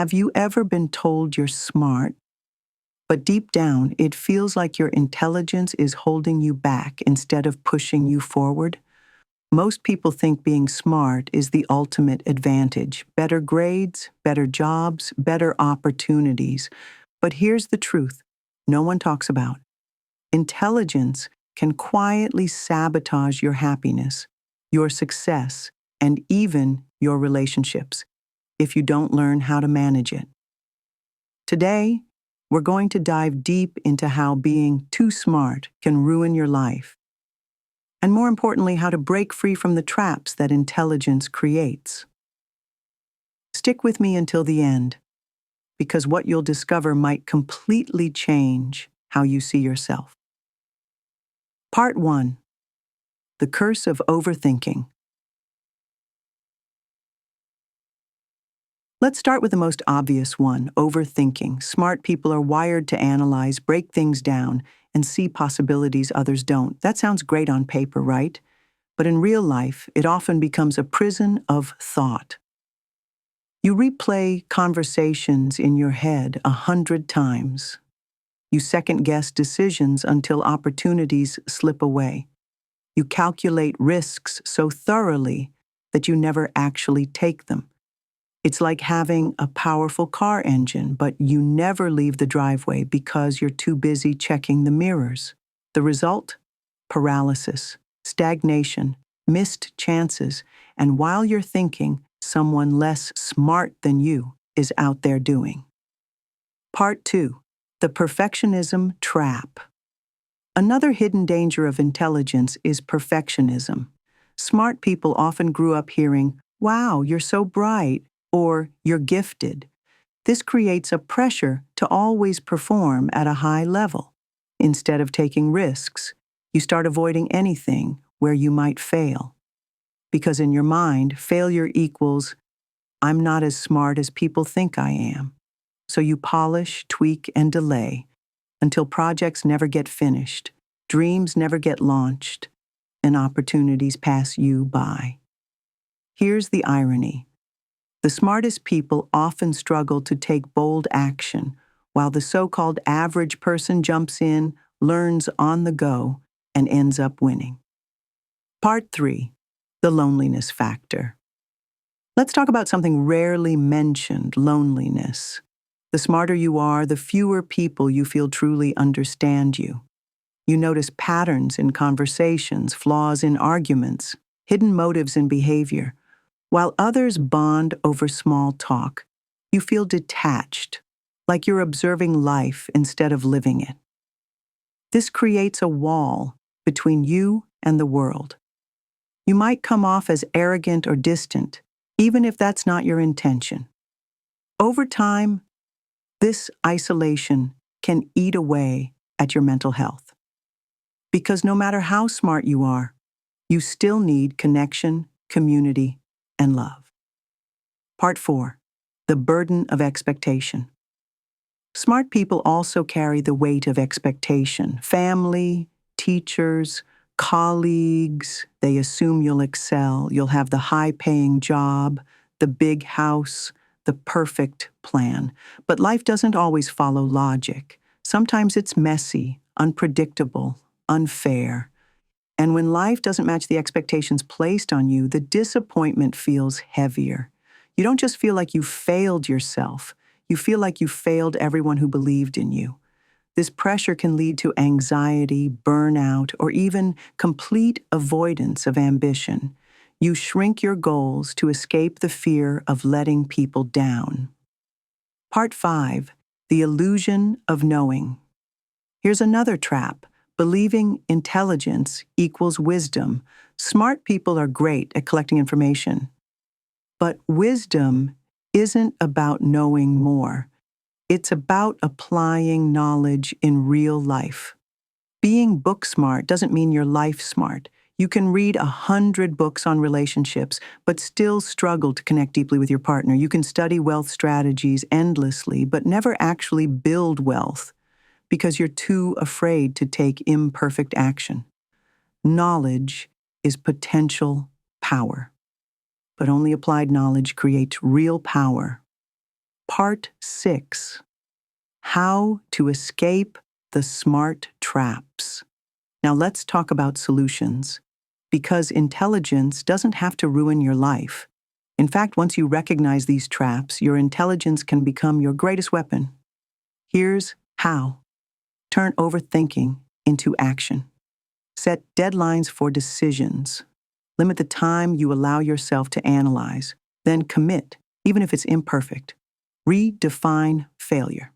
Have you ever been told you're smart, but deep down it feels like your intelligence is holding you back instead of pushing you forward? Most people think being smart is the ultimate advantage: better grades, better jobs, better opportunities. But here's the truth no one talks about. Intelligence can quietly sabotage your happiness, your success, and even your relationships if you don't learn how to manage it. Today, we're going to dive deep into how being too smart can ruin your life, and more importantly, how to break free from the traps that intelligence creates. Stick with me until the end, because what you'll discover might completely change how you see yourself. Part 1: The Curse of Overthinking. Let's start with the most obvious one: overthinking. Smart people are wired to analyze, break things down, and see possibilities others don't. That sounds great on paper, right? But in real life, it often becomes a prison of thought. You replay conversations in your head 100 times. You second-guess decisions until opportunities slip away. You calculate risks so thoroughly that you never actually take them. It's like having a powerful car engine, but you never leave the driveway because you're too busy checking the mirrors. The result? Paralysis, stagnation, missed chances, and while you're thinking, someone less smart than you is out there doing. Part 2: The Perfectionism Trap. Another hidden danger of intelligence is perfectionism. Smart people often grew up hearing, "Wow, you're so bright," or "you're gifted." This creates a pressure to always perform at a high level. Instead of taking risks, you start avoiding anything where you might fail. Because in your mind, failure equals, "I'm not as smart as people think I am." So you polish, tweak, and delay until projects never get finished, dreams never get launched, and opportunities pass you by. Here's the irony. The smartest people often struggle to take bold action, while the so-called average person jumps in, learns on the go, and ends up winning. Part 3: The Loneliness Factor. Let's talk about something rarely mentioned: loneliness. The smarter you are, the fewer people you feel truly understand you. You notice patterns in conversations, flaws in arguments, hidden motives in behavior. While others bond over small talk, you feel detached, like you're observing life instead of living it. This creates a wall between you and the world. You might come off as arrogant or distant, even if that's not your intention. Over time, this isolation can eat away at your mental health. Because no matter how smart you are, you still need connection, community, and love. Part 4: The Burden of Expectation. Smart people also carry the weight of expectation. Family, teachers, colleagues, they assume you'll excel, you'll have the high-paying job, the big house, the perfect plan. But life doesn't always follow logic. Sometimes it's messy, unpredictable, unfair. And when life doesn't match the expectations placed on you, the disappointment feels heavier. You don't just feel like you failed yourself, you feel like you failed everyone who believed in you. This pressure can lead to anxiety, burnout, or even complete avoidance of ambition. You shrink your goals to escape the fear of letting people down. Part 5: The Illusion of Knowing. Here's another trap: believing intelligence equals wisdom. Smart people are great at collecting information. But wisdom isn't about knowing more. It's about applying knowledge in real life. Being book smart doesn't mean you're life smart. You can read 100 books on relationships, but still struggle to connect deeply with your partner. You can study wealth strategies endlessly, but never actually build wealth because you're too afraid to take imperfect action. Knowledge is potential power, but only applied knowledge creates real power. Part 6: How to Escape the Smart Traps. Now let's talk about solutions, because intelligence doesn't have to ruin your life. In fact, once you recognize these traps, your intelligence can become your greatest weapon. Here's how. Turn overthinking into action. Set deadlines for decisions. Limit the time you allow yourself to analyze. Then commit, even if it's imperfect. Redefine failure.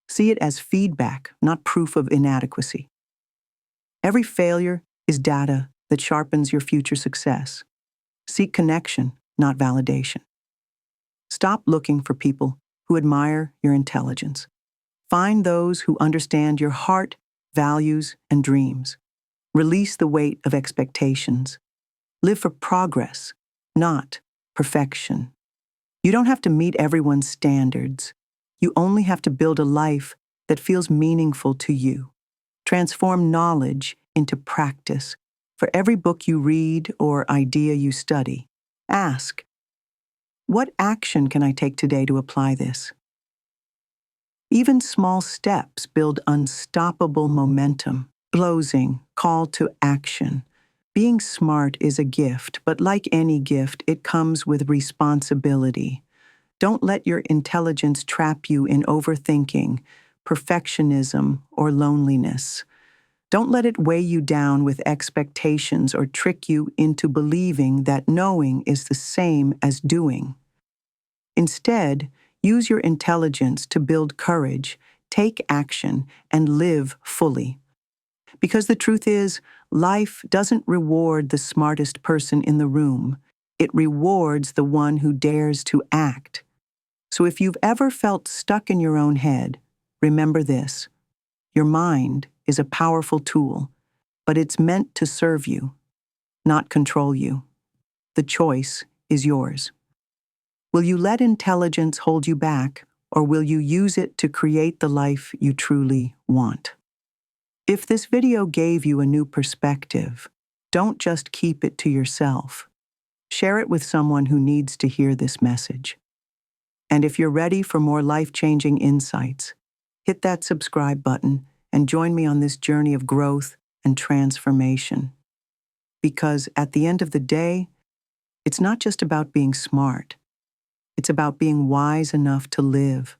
See it as feedback, not proof of inadequacy. Every failure is data that sharpens your future success. Seek connection, not validation. Stop looking for people who admire your intelligence. Find those who understand your heart, values, and dreams. Release the weight of expectations. Live for progress, not perfection. You don't have to meet everyone's standards. You only have to build a life that feels meaningful to you. Transform knowledge into practice. For every book you read or idea you study, ask, what action can I take today to apply this? Even small steps build unstoppable momentum. Closing, call to action. Being smart is a gift, but like any gift, it comes with responsibility. Don't let your intelligence trap you in overthinking, perfectionism, or loneliness. Don't let it weigh you down with expectations or trick you into believing that knowing is the same as doing. Instead, use your intelligence to build courage, take action, and live fully. Because the truth is, life doesn't reward the smartest person in the room. It rewards the one who dares to act. So if you've ever felt stuck in your own head, remember this. Your mind is a powerful tool, but it's meant to serve you, not control you. The choice is yours. Will you let intelligence hold you back, or will you use it to create the life you truly want? If this video gave you a new perspective, don't just keep it to yourself. Share it with someone who needs to hear this message. And if you're ready for more life-changing insights, hit that subscribe button and join me on this journey of growth and transformation. Because at the end of the day, it's not just about being smart. It's about being wise enough to live,